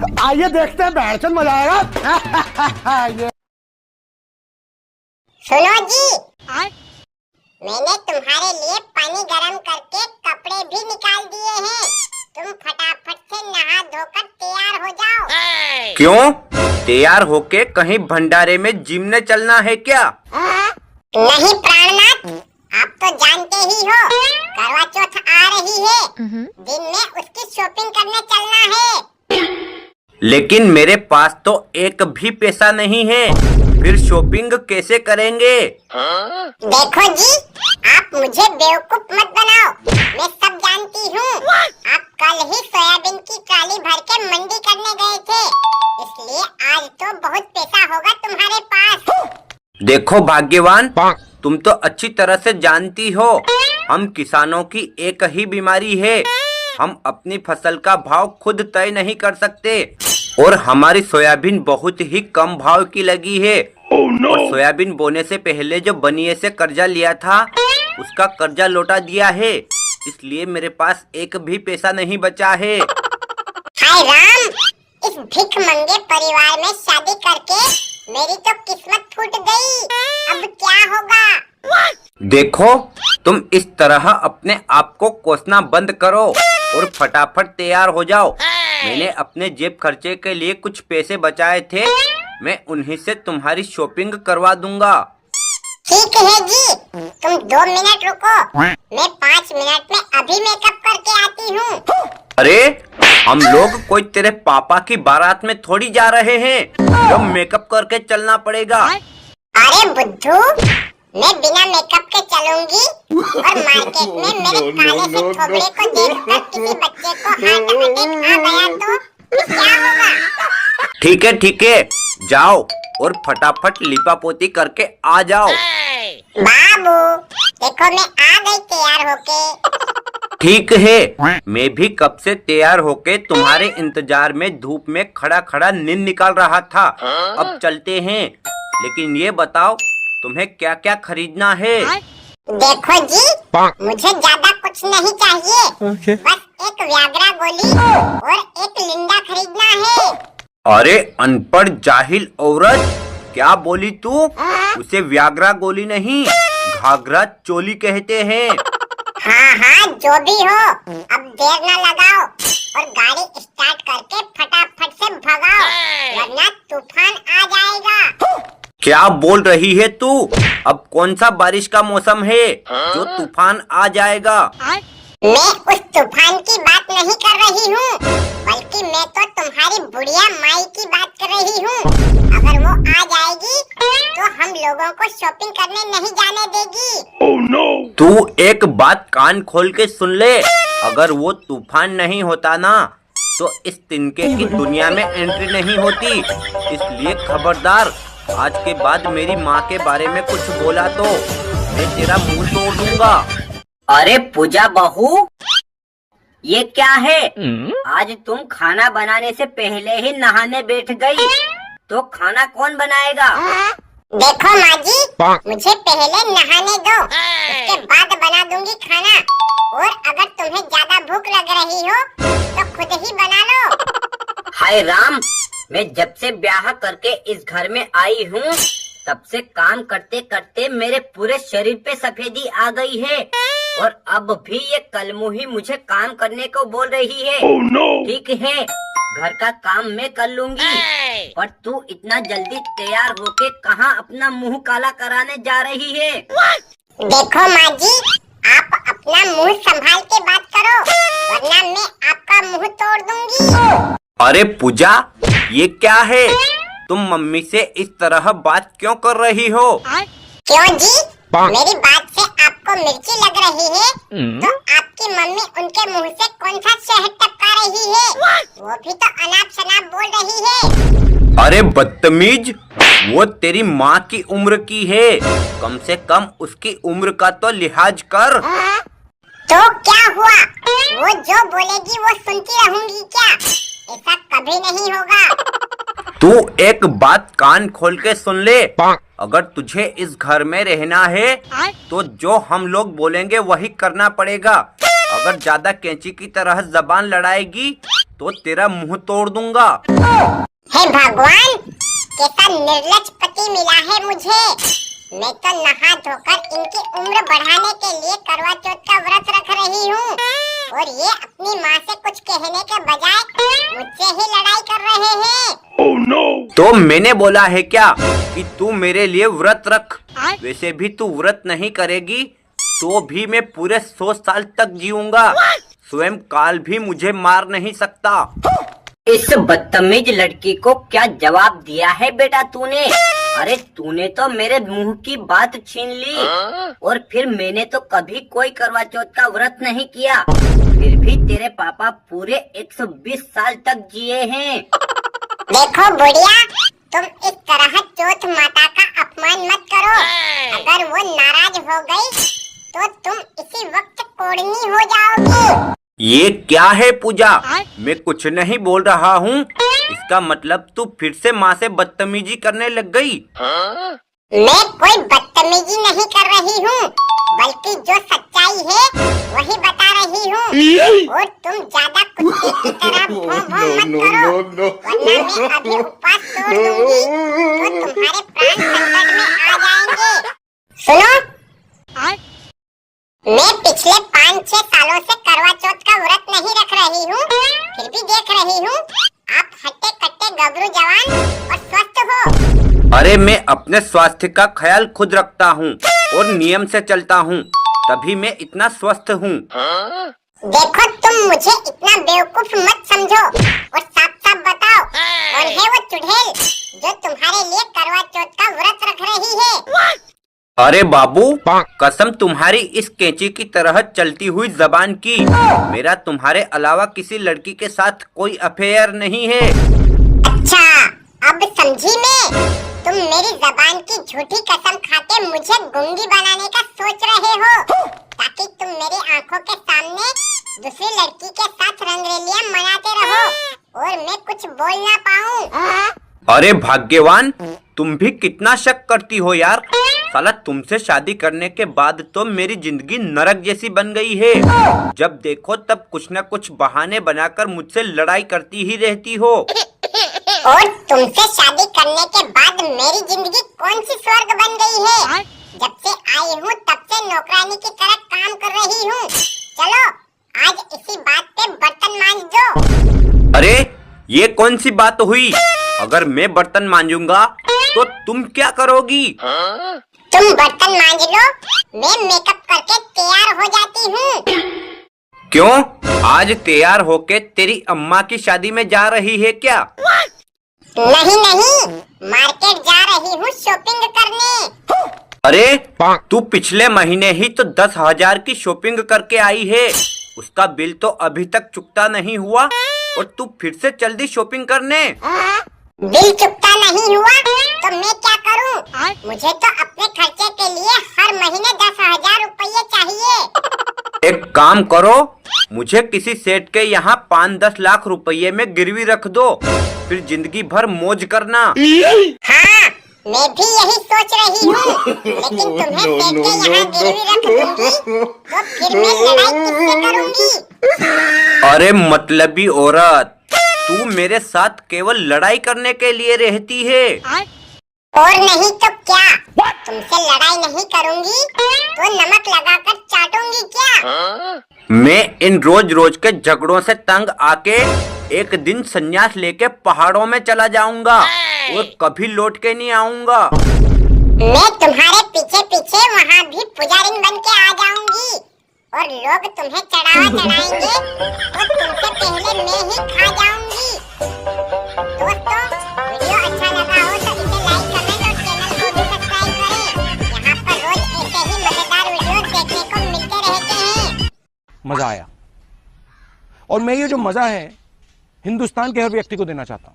आइए देखते हैं, बैठन मजा आएगा। ये सुनो जी, मैंने तुम्हारे लिए पानी गरम करके कपड़े भी निकाल दिए हैं। तुम फटाफट से नहा धोकर तैयार हो जाओ। क्यों? तैयार होके कहीं भंडारे में जिम चलना है क्या? नहीं प्राणनाथ, आप तो जानते ही हो करवा चौथ आ रही है। दिन में उसकी शॉपिंग करने चलना है। लेकिन मेरे पास तो एक भी पैसा नहीं है, फिर शॉपिंग कैसे करेंगे? देखो जी, आप मुझे बेवकूफ मत बनाओ, मैं सब जानती हूँ। आप कल ही सोयाबीन की ट्राली भर के मंडी करने गए थे, इसलिए आज तो बहुत पैसा होगा तुम्हारे पास। देखो भाग्यवान, तुम तो अच्छी तरह से जानती हो हम किसानों की एक ही बीमारी है, हम अपनी फसल का भाव खुद तय नहीं कर सकते और हमारी सोयाबीन बहुत ही कम भाव की लगी है। और सोयाबीन बोने से पहले जो बनिए से कर्जा लिया था उसका कर्जा लौटा दिया है, इसलिए मेरे पास एक भी पैसा नहीं बचा है। हाय राम, इस भिख मंगे परिवार में शादी करके मेरी तो किस्मत फूट गई। अब क्या होगा? देखो, तुम इस तरह अपने आप को कोसना बंद करो और फटाफट तैयार हो जाओ। मैंने अपने जेब खर्चे के लिए कुछ पैसे बचाए थे, मैं उन्हीं से तुम्हारी शॉपिंग करवा दूंगा। ठीक है जी, तुम 2 मिनट रुको, मैं 5 मिनट में अभी मेकअप करके आती हूँ। अरे, हम लोग कोई तेरे पापा की बारात में थोड़ी जा रहे हैं जो मेकअप करके चलना पड़ेगा। अरे बुद्धू, मैं बिना मेकअप के चलूंगी और मार्केट में मेरे काले से थोबड़े को देखकर किसी बच्चे को हार्ट अटैक आ गया तो क्या होगा? ठीक है, जाओ और फटाफट लिपापोती करके आ जाओ। बाबू, देखो मैं आ गई तैयार होके। ठीक है, मैं भी कब से तैयार होके तुम्हारे इंतजार में धूप में खड़ा खड़ा नींद निकाल रहा था। अब चलते हैं, लेकिन ये बताओ तुम्हें क्या क्या खरीदना है? देखो जी, मुझे ज्यादा कुछ नहीं चाहिए, बस एक व्याग्रा गोली और एक लिंडा खरीदना है। अरे अनपढ़ जाहिल औरत, क्या बोली तू? उसे व्याग्रा गोली नहीं, घाघरा चोली कहते हैं। हाँ, जो भी हो, अब देर न लगाओ और गाड़ी स्टार्ट करके फटाफट से भगाओ, वरना तूफान आ जाएगा। क्या बोल रही है तू? अब कौन सा बारिश का मौसम है जो तूफान आ जाएगा? मैं उस तूफान की बात नहीं कर रही हूँ, बल्कि मैं तो तुम्हारी बुढ़िया माई की बात कर रही हूँ। अगर वो आ जाएगी तो हम लोगों को शॉपिंग करने नहीं जाने देगी। Oh, no! तू एक बात कान खोल के सुन ले, अगर वो तूफान नहीं होता ना तो इस तिनके की दुनिया में एंट्री नहीं होती। इसलिए खबरदार, आज के बाद मेरी माँ के बारे में कुछ बोला तो मैं तेरा मुंह तोड़ दूंगा। अरे पूजा बहू, ये क्या है? आज तुम खाना बनाने से पहले ही नहाने बैठ गई, तो खाना कौन बनाएगा? देखो माँ जी, मुझे पहले नहाने दो, उसके बाद बना दूंगी खाना। और अगर तुम्हें ज्यादा भूख लग रही हो तो खुद ही बना लो। हाय राम, मैं जब से ब्याह करके इस घर में आई हूँ तब से काम करते करते मेरे पूरे शरीर पे सफेदी आ गई है और अब भी ये कलमुही मुझे काम करने को बोल रही है। Oh, no! ठीक है, घर का काम मैं कर लूंगी, पर तू इतना जल्दी तैयार होके कहाँ अपना मुंह काला कराने जा रही है? देखो माँ जी, आप अपना मुंह संभाल के बात करो, वरना मैं आपका मुंह तोड़ दूंगी। अरे पूजा, ये क्या है? तुम मम्मी से इस तरह बात क्यों कर रही हो? क्यों जी, मेरी बात से आपको मिर्ची लग रही है तो आपकी मम्मी उनके मुंह से कौन सा शहद टपका रही है? वो भी तो अनाप शनाप बोल रही है। अरे बदतमीज, वो तेरी माँ की उम्र की है, कम से कम उसकी उम्र का तो लिहाज कर। तो क्या हुआ, वो जो बोलेगी वो सुनती रहूंगी क्या? ऐसा कभी नहीं होगा। तू एक बात कान खोल के सुन ले, अगर तुझे इस घर में रहना है तो जो हम लोग बोलेंगे वही करना पड़ेगा। अगर ज्यादा कैंची की तरह जबान लड़ाएगी तो तेरा मुंह तोड़ दूंगा। हे भगवान, कैसा निर्लज पति मिला है मुझे। मैं तो नहा धोकर इनकी उम्र बढ़ाने के लिए करवा चौथ का व्रत रख रही हूँ और ये अपनी माँ से कुछ कहने के बजाय मुझसे ही लड़ाई कर रहे हैं। Oh no! तो मैंने बोला है क्या कि तू मेरे लिए व्रत रख। वैसे भी तू व्रत नहीं करेगी तो भी मैं पूरे 100 साल तक जीऊंगा। स्वयं काल भी मुझे मार नहीं सकता। इस बदतमीज लड़की को क्या जवाब दिया है बेटा तूने? अरे तूने तो मेरे मुंह की बात छीन ली। और फिर मैंने तो कभी कोई करवा चौथ का व्रत नहीं किया, फिर भी तेरे पापा पूरे 120 साल तक जिए हैं। देखो बुढ़िया, तुम इस तरह चौथ माता का अपमान मत करो। अगर वो नाराज हो गई तो तुम इसी वक्त कोढ़नी हो जाओगी। ये क्या है पूजा? मैं कुछ नहीं बोल रहा हूँ। इसका मतलब तू फिर से माँ से बदतमीजी करने लग गई। मैं कोई बदतमीजी नहीं कर रही हूँ, बल्कि जो सच्चाई है वही बता रही हूँ। और तुम ज्यादा कुत्ते की तरह भौं भौं मत करो, वरना मैं अभी उपवास तोड़ दूंगी तो तुम्हारे प्राण संकट में आ जाएंगे। सुनो, मैं पिछले 5-6 सालों से करवा चौथ का व्रत नहीं रख रही हूँ, फिर भी देख रही हूँ आप हट्टे कट्टे गबरू जवान और स्वस्थ हो। अरे मैं अपने स्वास्थ्य का ख्याल खुद रखता हूँ और नियम से चलता हूँ, तभी मैं इतना स्वस्थ हूँ। देखो, तुम मुझे इतना बेवकूफ मत समझो और साफ साफ बताओ कौन है वो चुड़ैल जो तुम्हारे लिए करवा चौथ का व्रत रख रही है। अरे बाबू, कसम तुम्हारी इस कैंची की तरह चलती हुई जबान की, मेरा तुम्हारे अलावा किसी लड़की के साथ कोई अफेयर नहीं है। अच्छा, अब समझी मैं। तुम मेरी जबान की झूठी कसम खाके मुझे गूंगी बनाने का सोच रहे हो, ताकि तुम मेरी आंखों के सामने दूसरी लड़की के साथ रंगरेलियां मनाते रहो और मैं कुछ बोल ना पाऊँ। अरे भाग्यवान, तुम भी कितना शक करती हो यार। साला तुमसे शादी करने के बाद तो मेरी जिंदगी नरक जैसी बन गई है। जब देखो तब कुछ न कुछ बहाने बनाकर मुझसे लड़ाई करती ही रहती हो। और तुमसे शादी करने के बाद मेरी जिंदगी कौन सी स्वर्ग बन गई है। जब से आई हूँ तब से नौकरानी की तरह काम कर रही हूँ। चलो आज इसी बात पे बर्तन मांज दो। अरे ये कौन सी बात हुई? अगर मैं बर्तन मांजूंगा तो तुम क्या करोगी? तुम बर्तन मांज लो, मैं मेकअप करके तैयार हो जाती हूँ। क्यों? आज तैयार होके तेरी अम्मा की शादी में जा रही है क्या? नहीं नहीं, मार्केट जा रही हूँ शॉपिंग करने। अरे तू पिछले महीने ही तो 10,000 की शॉपिंग करके आई है, उसका बिल तो अभी तक चुकता नहीं हुआ और तू फिर से चल दी शॉपिंग करने। बिल चुकता नहीं हुआ तो मैं क्या करूं? मुझे तो अपने खर्चे के लिए हर महीने 10,000 रुपये चाहिए। एक काम करो, मुझे किसी सेठ के यहाँ 5-10 लाख रुपये में गिरवी रख दो, फिर जिंदगी भर मौज करना। हाँ, मैं भी यही सोच रही हूँ, लेकिन तुम्हें सेठ के यहाँ गिरवी रख दूंगी तो फिर मैं लड़ाई किससे करूंगी? अरे मतलबी औरत, तू मेरे साथ केवल लड़ाई करने के लिए रहती है। और नहीं तो क्या? तुमसे लड़ाई नहीं करूंगी तो नमक लगाकर चाटूंगी क्या? मैं इन रोज रोज के झगड़ों से तंग आके एक दिन संन्यास लेके पहाड़ों में चला जाऊंगा और कभी लौट के नहीं आऊंगा। मैं तुम्हारे पीछे पीछे वहाँ भी पुजारिन बन के आ जाऊंगी और लोग तुम्हें चढ़ावा चढ़ाएंगे और तुमसे पहले मैं ही खा जाऊंगी। दोस्तों, वीडियो अच्छा लगा हो तो इसे लाइक कमेंट और चैनल को भी सब्सक्राइब करें। यहाँ पर रोज ऐसे ही मजेदार वीडियो देखने को मिलते रहते हैं। मजा आया, और मैं ये जो मजा है हिंदुस्तान के हर व्यक्ति को देना चाहता हूँ।